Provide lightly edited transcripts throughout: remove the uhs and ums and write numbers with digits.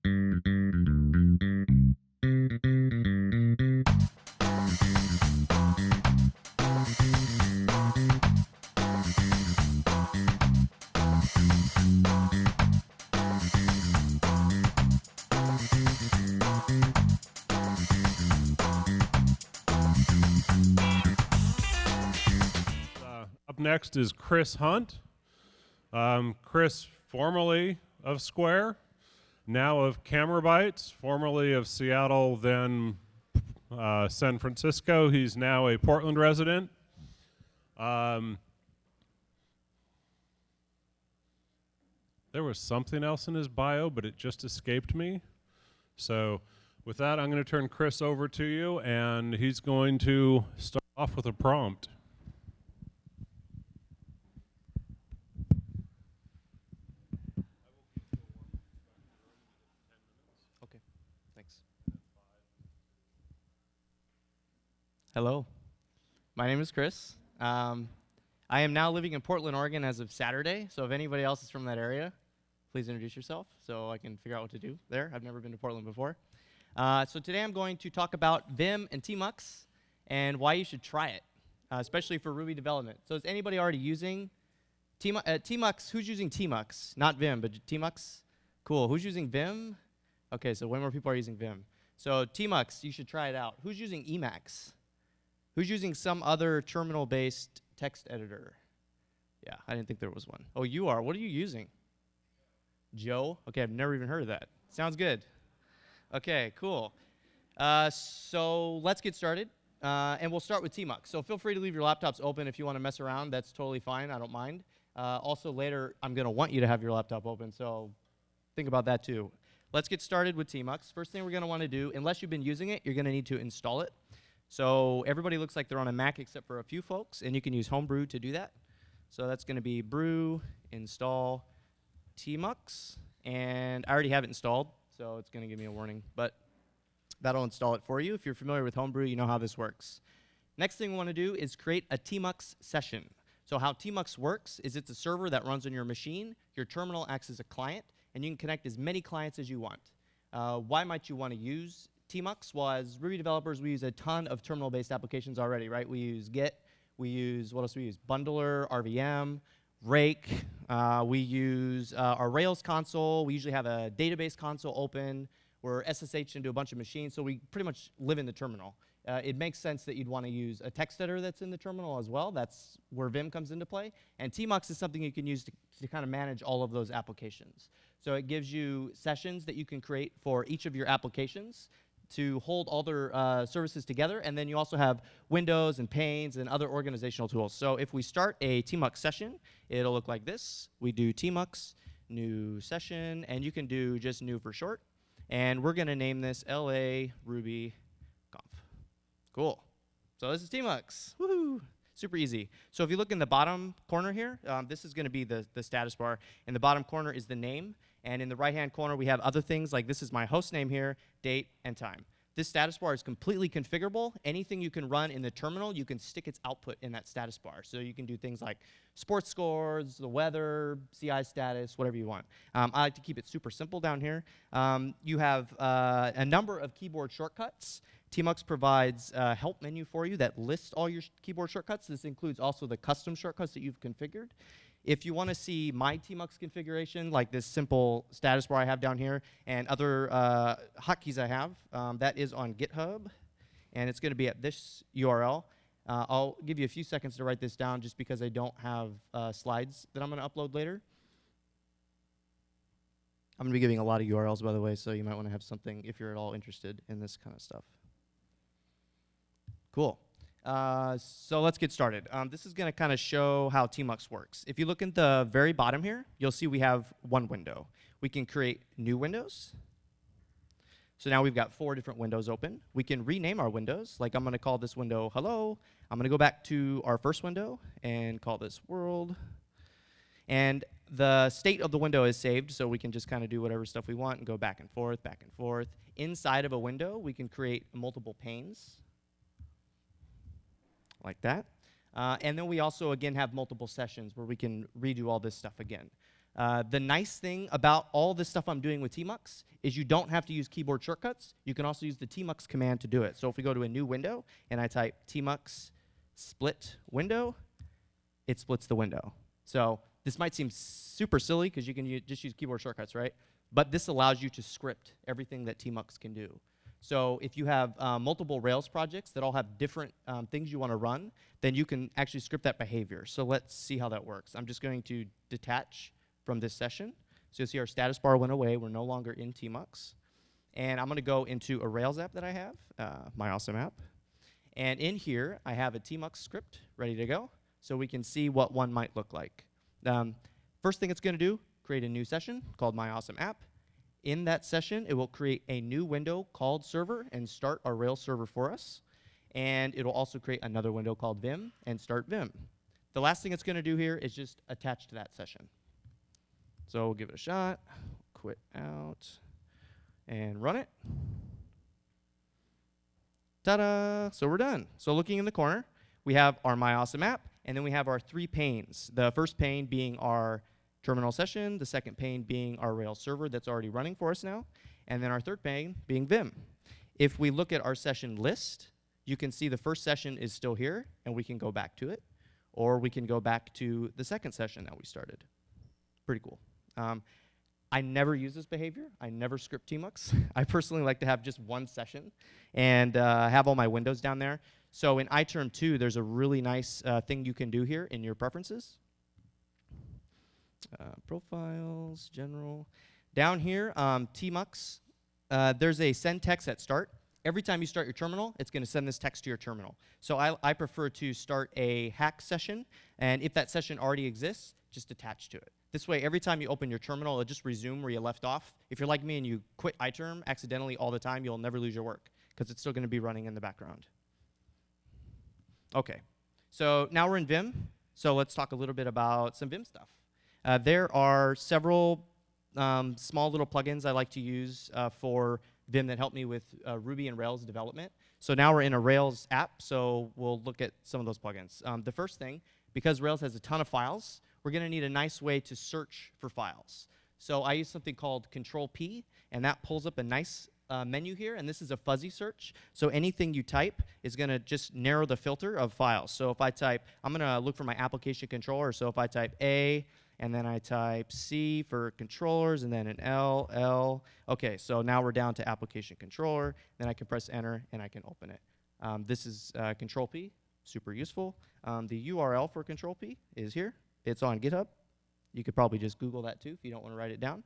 Up next is Chris Hunt. Chris, formerly of Square, now of Camera Bytes, formerly of Seattle, then San Francisco. He's now a Portland resident. There was something else in his bio, but it just escaped me. So with that, I'm going to turn Chris over to you, and he's going to start off with a prompt. Okay, thanks. Hello, my name is Chris. I am now living in Portland, Oregon as of Saturday, so if anybody else is from that area, please introduce yourself so I can figure out what to do there. I've never been to Portland before. So today I'm going to talk about Vim and Tmux and why you should try it, especially for Ruby development. So is anybody already using Tmux? Who's using Tmux? Not Vim, but Tmux? Cool. Who's using Vim? Okay, so way more people are using Vim. So Tmux, you should try it out. Who's using Emacs? Who's using some other terminal-based text editor? Yeah, I didn't think there was one. Oh, you are. What are you using? Joe? Okay, I've never even heard of that. Sounds good. Okay, cool. So let's get started, and we'll start with Tmux. So feel free to leave your laptops open if you want to mess around. That's totally fine. I don't mind. Also, later, I'm going to want you to have your laptop open, so think about that too. Let's get started with Tmux. First thing we're going to want to do, unless you've been using it, you're going to need to install it. So everybody looks like they're on a Mac except for a few folks, and you can use Homebrew to do that. So that's going to be brew install Tmux, and I already have it installed, so it's going to give me a warning, but that'll install it for you. If you're familiar with Homebrew, you know how this works. Next thing we want to do is create a Tmux session. So how Tmux works is it's a server that runs on your machine. Your terminal acts as a client, and you can connect as many clients as you want. Why might you want to use Tmux? Well, as Ruby developers, we use a ton of terminal-based applications already, right? We use Git, we use, what else we use? Bundler, RVM, Rake, we use our Rails console. We usually have a database console open. We're SSH into a bunch of machines, so we pretty much live in the terminal. It makes sense that you'd want to use a text editor that's in the terminal as well. That's where Vim comes into play. And Tmux is something you can use to kind of manage all of those applications. So it gives you sessions that you can create for each of your applications to hold all their services together, and then you also have windows and panes and other organizational tools. So if we start a Tmux session, it'll look like this. We do Tmux, new session, and you can do just new for short. And we're going to name this LA Ruby Conf. Cool. So this is Tmux. Woohoo! Super easy. So if you look in the bottom corner here, this is going to be the status bar. In the bottom corner is the name. And in the right-hand corner, we have other things like this is my host name here, date, and time. This status bar is completely configurable. Anything you can run in the terminal, you can stick its output in that status bar. So you can do things like sports scores, the weather, CI status, whatever you want. I like to keep it super simple down here. You have a number of keyboard shortcuts. Tmux provides a help menu for you that lists all your keyboard shortcuts. This includes also the custom shortcuts that you've configured. If you want to see my Tmux configuration, like this simple status bar I have down here, and other hotkeys I have, that is on GitHub, and it's going to be at this URL. I'll give you a few seconds to write this down just because I don't have slides that I'm going to upload later. I'm going to be giving a lot of URLs, by the way, so you might want to have something if you're at all interested in this kind of stuff. Cool. So let's get started. This is going to kind of show how Tmux works. If you look at the very bottom here, you'll see we have one window. We can create new windows. So now we've got 4 different windows open. We can rename our windows. Like I'm going to call this window hello. I'm going to go back to our first window and call this world. And the state of the window is saved, so we can just kind of do whatever stuff we want and go back and forth, back and forth. Inside of a window, we can create multiple panes, like that. And then we also, again, have multiple sessions where we can redo all this stuff again. The nice thing about all this stuff I'm doing with Tmux is you don't have to use keyboard shortcuts. You can also use the Tmux command to do it. So if we go to a new window and I type Tmux split window, it splits the window. So this might seem super silly because you can just use keyboard shortcuts, right? But this allows you to script everything that Tmux can do. So if you have multiple Rails projects that all have different things you want to run, then you can actually script that behavior. So let's see how that works. I'm just going to detach from this session. So you'll see our status bar went away. We're no longer in Tmux. And I'm going to go into a Rails app that I have, my awesome app. And in here, I have a Tmux script ready to go. So we can see what one might look like. First thing it's going to do, create a new session called my awesome app. In that session, it will create a new window called server and start our Rails server for us. And it will also create another window called Vim and start Vim. The last thing it's going to do here is just attach to that session. So we'll give it a shot, quit out, and run it. Ta-da! So we're done. So looking in the corner, we have our My Awesome app, and then we have our 3 panes. The first pane being our terminal session, the second pane being our Rails server that's already running for us now, and then our third pane being Vim. If we look at our session list, you can see the first session is still here, and we can go back to it, or we can go back to the second session that we started. Pretty cool. I never use this behavior. I never script Tmux. I personally like to have just one session and have all my windows down there. So in iTerm 2, there's a really nice thing you can do here in your preferences. Profiles, general. Down here, Tmux, there's a send text at start. Every time you start your terminal, it's going to send this text to your terminal. So I prefer to start a hack session, and if that session already exists, just attach to it. This way, every time you open your terminal, it'll just resume where you left off. If you're like me and you quit iTerm accidentally all the time, you'll never lose your work, because it's still going to be running in the background. OK, so now we're in Vim. So let's talk a little bit about some Vim stuff. There are several small little plugins I like to use for Vim that help me with Ruby and Rails development. So now we're in a Rails app, so we'll look at some of those plugins. The first thing, because Rails has a ton of files, we're going to need a nice way to search for files. So I use something called Control-P, and that pulls up a nice menu here, and this is a fuzzy search. So anything you type is going to just narrow the filter of files. So if I type, I'm going to look for my application controller. So if I type A, and then I type C for controllers, and then an L, L. OK, so now we're down to application controller. Then I can press enter, and I can open it. This is Control-P, super useful. The URL for Control-P is here. It's on GitHub. You could probably just Google that, too, if you don't want to write it down.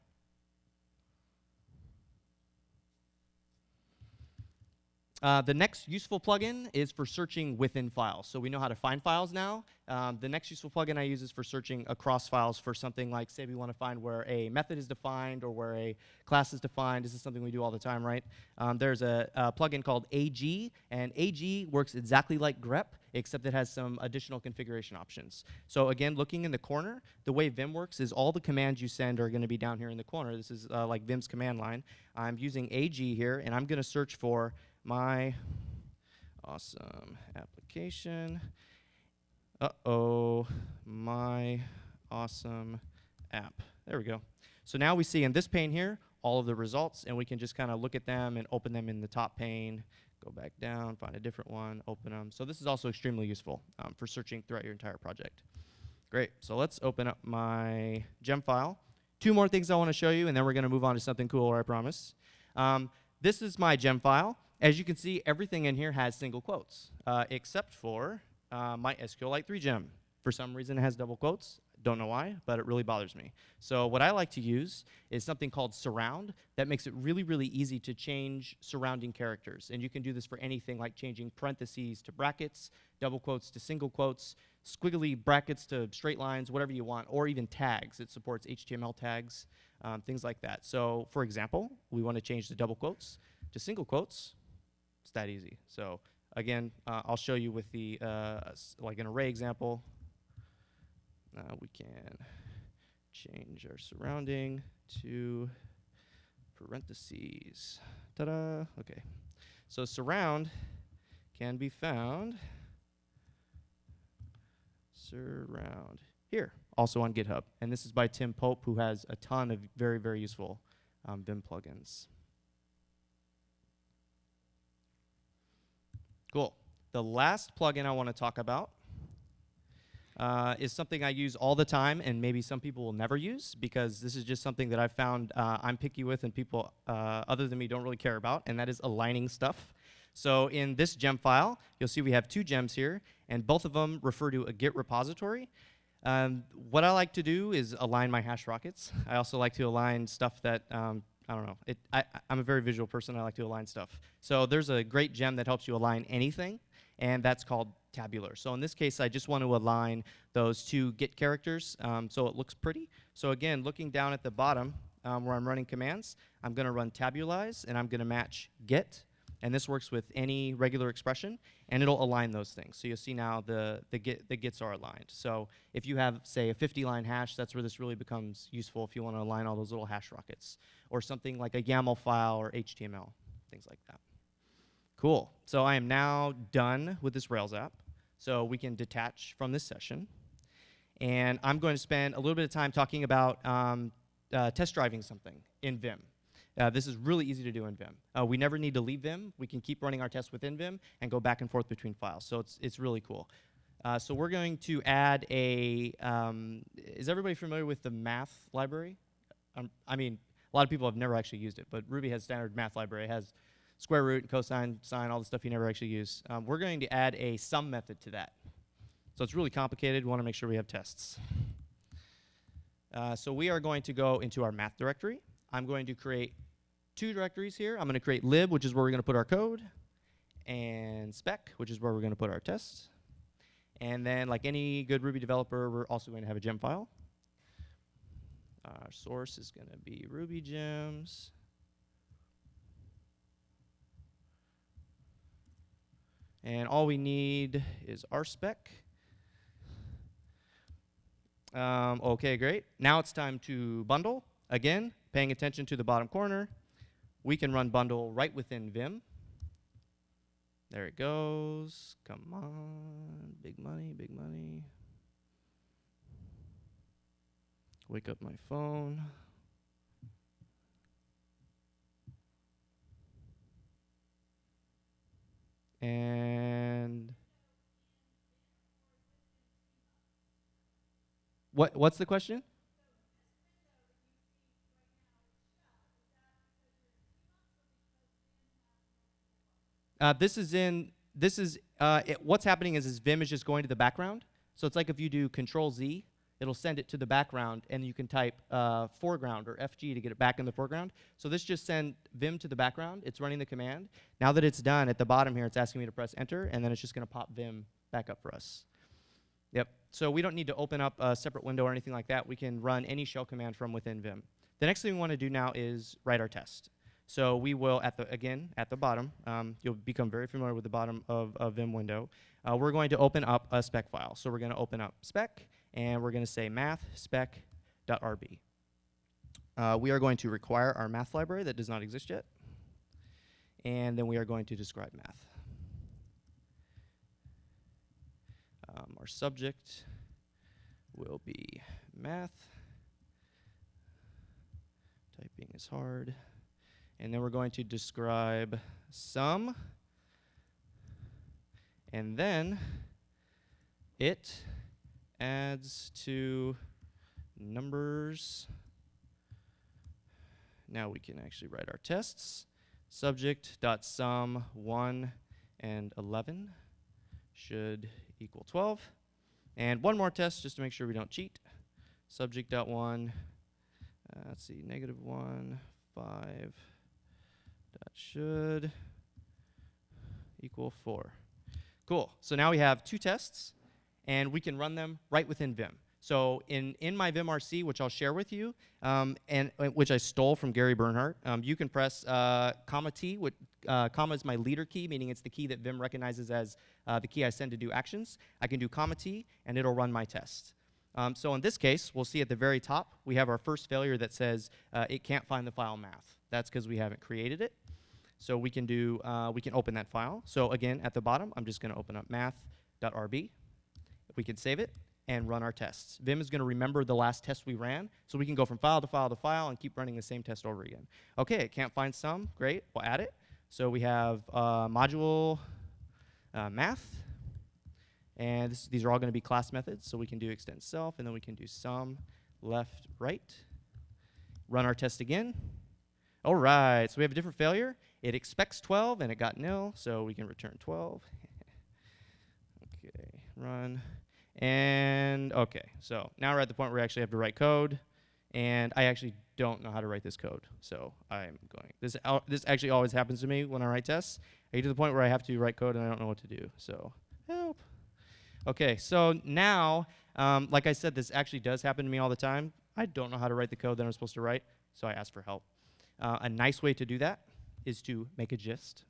The next useful plugin is for searching within files. So we know how to find files now. The next useful plugin I use is for searching across files for something like, say we want to find where a method is defined or where a class is defined. This is something we do all the time, right? There's a plugin called AG, and AG works exactly like grep, except it has some additional configuration options. So again, looking in the corner, the way Vim works is all the commands you send are going to be down here in the corner. This is like Vim's command line. I'm using AG here, and I'm going to search for my awesome application. My awesome app. There we go. So now we see in this pane here all of the results, and we can just kind of look at them and open them in the top pane, go back down, find a different one, open them. So this is also extremely useful for searching throughout your entire project. Great. So let's open up my gem file. 2 more things I want to show you, and then we're going to move on to something cooler, I promise. This is my gem file. As you can see, everything in here has single quotes, except for my SQLite 3 gem. For some reason, it has double quotes. Don't know why, but it really bothers me. So what I like to use is something called surround that makes it really, really easy to change surrounding characters. And you can do this for anything like changing parentheses to brackets, double quotes to single quotes, squiggly brackets to straight lines, whatever you want, or even tags. It supports HTML tags, things like that. So for example, we want to change the double quotes to single quotes. It's that easy. So again, I'll show you with the like an array example. We can change our surrounding to parentheses. Ta-da! OK. So surround can be found surround here. also on GitHub. And this is by Tim Pope, who has a ton of very, very useful Vim plugins. Cool. The last plugin I want to talk about is something I use all the time, and maybe some people will never use, because this is just something that I've found I'm picky with and people other than me don't really care about, and that is aligning stuff. So in this gem file, you'll see we have 2 gems here, and both of them refer to a Git repository. What I like to do is align my hash rockets. I also like to align stuff that, I don't know, I'm a very visual person. I like to align stuff. So there's a great gem that helps you align anything, and that's called tabular. So in this case, I just want to align those 2 Git characters so it looks pretty. So again, looking down at the bottom where I'm running commands, I'm going to run tabulize, and I'm going to match get. And this works with any regular expression, and it'll align those things. So you'll see now the gets are aligned. So if you have, say, a 50-line hash, that's where this really becomes useful if you want to align all those little hash rockets. Or something like a YAML file or HTML, things like that. Cool. So I am now done with this Rails app. So we can detach from this session. And I'm going to spend a little bit of time talking about test driving something in Vim. This is really easy to do in Vim. We never need to leave Vim. We can keep running our tests within Vim and go back and forth between files. So it's really cool. So we're going to add a, is everybody familiar with the math library? I mean, a lot of people have never actually used it, but Ruby has standard math library. It has square root, and cosine, sine, all the stuff you never actually use. We're going to add a sum method to that. So it's really complicated. We want to make sure we have tests. So we are going to go into our math directory. I'm going to create 2 directories here. I'm going to create lib, which is where we're going to put our code, and spec, which is where we're going to put our tests. And then, like any good Ruby developer, we're also going to have a gem file. Our source is going to be Ruby gems. And all we need is our spec. OK, great. Now it's time to bundle. Again, paying attention to the bottom corner. We can run bundle right within Vim. There it goes. Come on. Big money, big money. Wake up my phone. And what's the question? What's happening is Vim is just going to the background. So it's like if you do Control-Z, it'll send it to the background, and you can type foreground or FG to get it back in the foreground. So this just sent Vim to the background. It's running the command. Now that it's done, at the bottom here, it's asking me to press Enter, and then it's just going to pop Vim back up for us. Yep. So we don't need to open up a separate window or anything like that. We can run any shell command from within Vim. The next thing we want to do now is write our test. So we will, again, at the bottom, you'll become very familiar with the bottom of a Vim window. We're going to open up a spec file. So we're going to open up spec, and we're going to say math spec.rb. We are going to require our math library that does not exist yet. And then we are going to describe math. Our subject will be math. Typing is hard. And then we're going to describe sum. And then it adds to numbers. Now we can actually write our tests. Subject.sum 1 and 11 should equal 12. And one more test just to make sure we don't cheat. Subject.1, let's see, -1, 5. That should equal 4. Cool. So now we have 2 tests, and we can run them right within Vim. So in my vimrc, which I'll share with you, and which I stole from Gary Bernhardt, you can press -T. Comma is my leader key, meaning it's the key that Vim recognizes as the key I send to do actions. I can do -T, and it'll run my test. So in this case, we'll see at the very top, we have our first failure that says it can't find the file math. That's because we haven't created it. So we can do, we can open that file. So again, at the bottom, I'm just going to open up math.rb. We can save it. and run our tests. Vim is going to remember the last test we ran, so we can go from file to file to file and keep running the same test over again. Okay, it can't find sum. Great, we'll add it. So we have module math, and these are all going to be class methods, so we can do extend self, and then we can do sum, left, right. Run our test again. All right, so we have a different failure. It expects 12, and it got nil, so we can return 12. Okay, run. And okay, so now we're at the point where we actually have to write code, and I actually don't know how to write this code, so I'm going. This actually always happens to me when I write tests. I get to the point where I have to write code, and I don't know what to do, so help. Okay, so now, like I said, this actually does happen to me all the time. I don't know how to write the code that I'm supposed to write, so I ask for help. A nice way to do that is to make a gist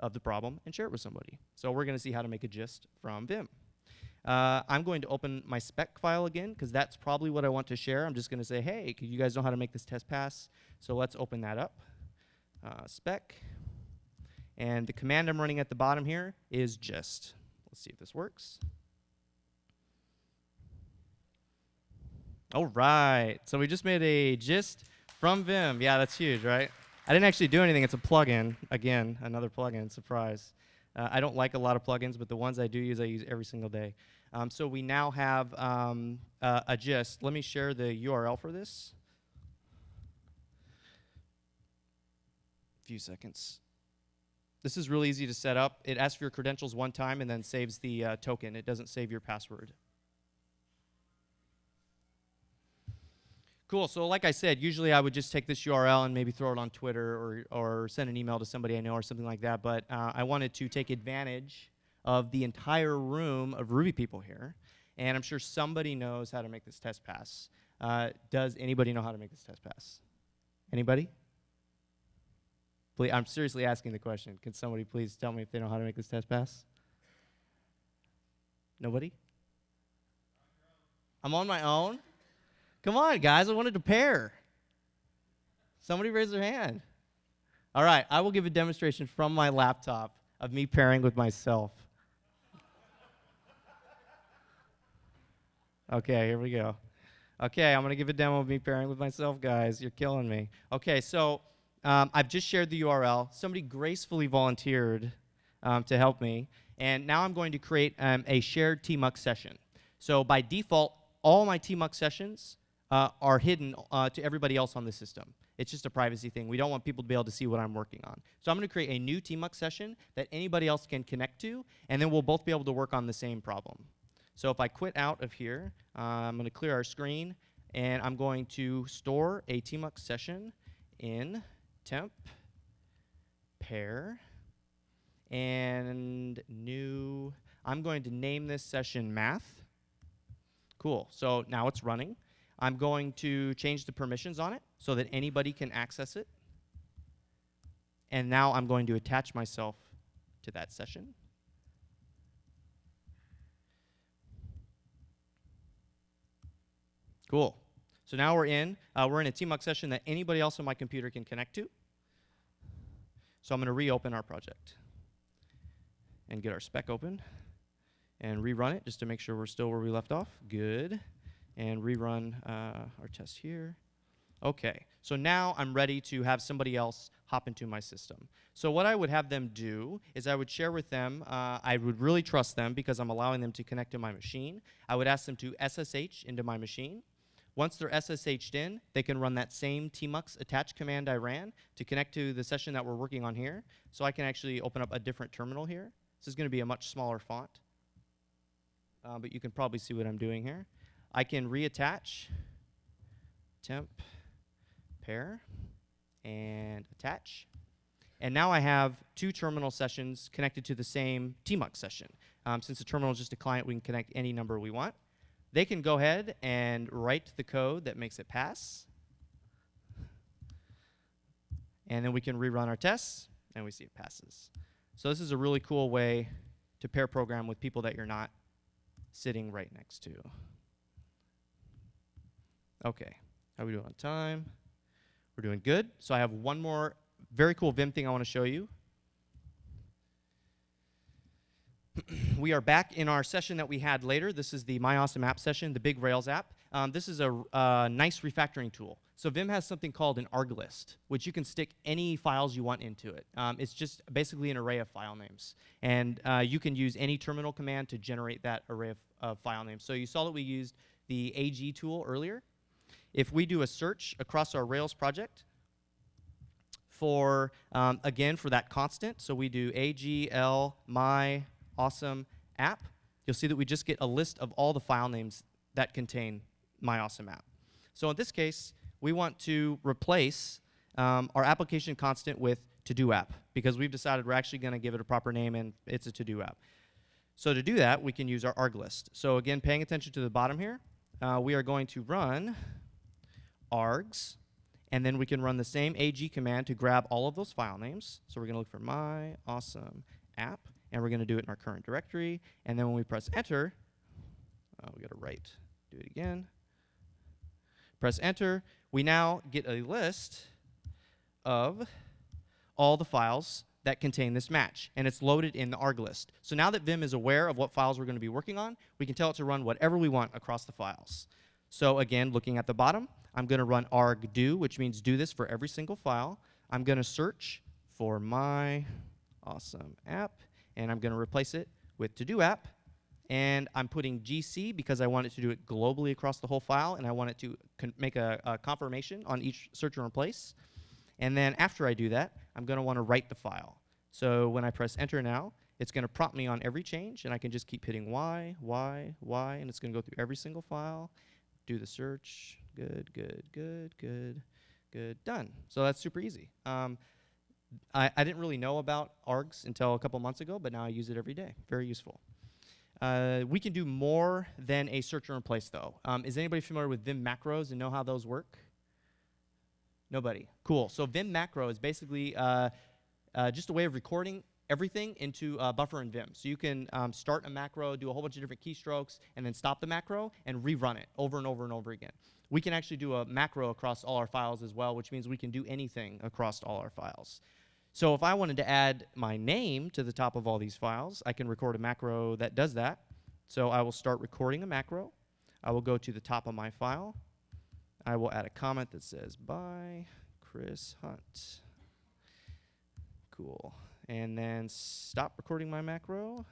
of the problem and share it with somebody. So we're going to see how to make a gist from Vim. I'm going to open my spec file again, because that's probably what I want to share. I'm just going to say, hey, you guys know how to make this test pass? So let's open that up. Spec. And the command I'm running at the bottom here is gist. Let's see if this works. All right, so we just made a gist from Vim. Yeah, that's huge, right? I didn't actually do anything. It's a plugin. Again, another plugin, surprise. I don't like a lot of plugins, but the ones I use every single day. So we now have a gist. Let me share the URL for this. A few seconds. This is really easy to set up. It asks for your credentials one time and then saves the token. It doesn't save your password. Cool, so like I said, usually I would just take this URL and maybe throw it on Twitter or send an email to somebody I know or something like that, but I wanted to take advantage of the entire room of Ruby people here, and I'm sure somebody knows how to make this test pass. Does anybody know how to make this test pass? Anybody? Please, I'm seriously asking the question. Can somebody please tell me if they know how to make this test pass? Nobody? I'm on my own? Come on, guys, I wanted to pair. Somebody raise their hand. All right, I will give a demonstration from my laptop of me pairing with myself. Okay, here we go. Okay, I'm going to give a demo of me pairing with myself, guys. You're killing me. Okay, so I've just shared the URL. Somebody gracefully volunteered to help me, and now I'm going to create a shared Tmux session. So by default, all my Tmux sessions are hidden to everybody else on the system. It's just a privacy thing. We don't want people to be able to see what I'm working on. So I'm going to create a new Tmux session that anybody else can connect to, and then we'll both be able to work on the same problem. So if I quit out of here, I'm going to clear our screen, and I'm going to store a Tmux session in temp pair and new. I'm going to name this session math. Cool. So now it's running. I'm going to change the permissions on it so that anybody can access it. And now I'm going to attach myself to that session. Cool. So now we're in a Tmux session that anybody else on my computer can connect to. So I'm going to reopen our project and get our spec open and rerun it just to make sure we're still where we left off. Good. And rerun our test here. Okay, so now I'm ready to have somebody else hop into my system. So what I would have them do is I would share with them, I would really trust them because I'm allowing them to connect to my machine. I would ask them to SSH into my machine. Once they're SSH'd in, they can run that same tmux attach command I ran to connect to the session that we're working on here. So I can actually open up a different terminal here. This is going to be a much smaller font, but you can probably see what I'm doing here. I can reattach temp pair and attach. And now I have two terminal sessions connected to the same Tmux session. Since the terminal is just a client, we can connect any number we want. They can go ahead and write the code that makes it pass. And then we can rerun our tests, and we see it passes. So this is a really cool way to pair program with people that you're not sitting right next to. Okay, how are we doing on time? We're doing good. So I have one more very cool Vim thing I want to show you. We are back in our session that we had later. This is the My Awesome App session, the big Rails app. This is a nice refactoring tool. So Vim has something called an arg list, which you can stick any files you want into it. It's just basically an array of file names. And you can use any terminal command to generate that array of file names. So you saw that we used the AG tool earlier. If we do a search across our Rails project for, again, for that constant, so we do AGL my awesome app, you'll see that we just get a list of all the file names that contain my awesome app. So in this case, we want to replace our application constant with to-do app because we've decided we're actually going to give it a proper name and it's a to-do app. So to do that, we can use our arg list. So again, paying attention to the bottom here, we are going to run args, and then we can run the same AG command to grab all of those file names. So we're going to look for my awesome app, and we're going to do it in our current directory. And then when we press enter, we got to write, do it again. Press enter. We now get a list of all the files that contain this match, and it's loaded in the arg list. So now that Vim is aware of what files we're going to be working on, we can tell it to run whatever we want across the files. So again, looking at the bottom, I'm going to run arg do, which means do this for every single file. I'm going to search for my awesome app, and I'm going to replace it with to-do app. And I'm putting GC because I want it to do it globally across the whole file, and I want it to make a confirmation on each search and replace. And then after I do that, I'm going to want to write the file. So when I press enter now, it's going to prompt me on every change, and I can just keep hitting Y, and it's going to go through every single file, do the search, good, good, good, good, good, done. So that's super easy. I didn't really know about args until a couple months ago, but now I use it every day. Very useful. We can do more than a search and replace, though. Is anybody familiar with Vim macros and know how those work? Nobody. Cool. So Vim macro is basically just a way of recording everything into a buffer in Vim. So you can start a macro, do a whole bunch of different keystrokes, and then stop the macro and rerun it over and over and over again. We can actually do a macro across all our files as well, which means we can do anything across all our files. So if I wanted to add my name to the top of all these files, I can record a macro that does that. So I will start recording a macro. I will go to the top of my file. I will add a comment that says, by Chris Hunt. Cool. And then stop recording my macro.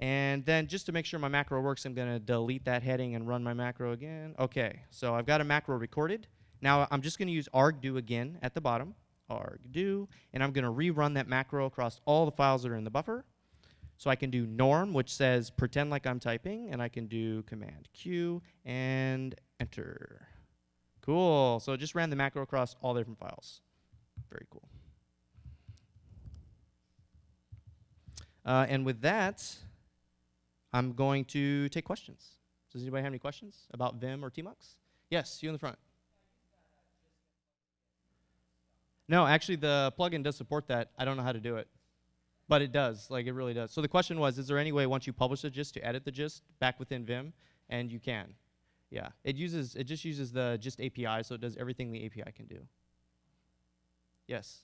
And then just to make sure my macro works, I'm going to delete that heading and run my macro again. OK, so I've got a macro recorded. Now I'm just going to use arg do again at the bottom. Arg do, and I'm going to rerun that macro across all the files that are in the buffer. So I can do norm, which says pretend like I'm typing, and I can do command Q and enter. Cool. So it just ran the macro across all the different files. Very cool. And with that, I'm going to take questions. Does anybody have any questions about Vim or Tmux? Yes, you in the front. No, actually, the plugin does support that. I don't know how to do it. But it does. Like, it really does. So the question was, is there any way once you publish a gist to edit the gist back within Vim? And you can. Yeah. It just uses the gist API, so it does everything the API can do. Yes.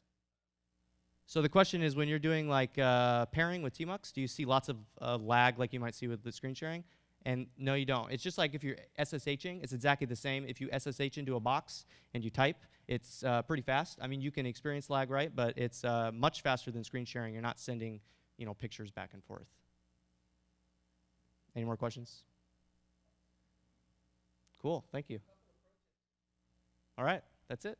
So the question is, when you're doing like pairing with Tmux, do you see lots of lag like you might see with the screen sharing? And no, you don't. It's just like if you're SSHing, it's exactly the same. If you SSH into a box and you type, it's pretty fast. I mean, you can experience lag, right? But it's much faster than screen sharing. You're not sending, pictures back and forth. Any more questions? Cool. Thank you. All right. That's it.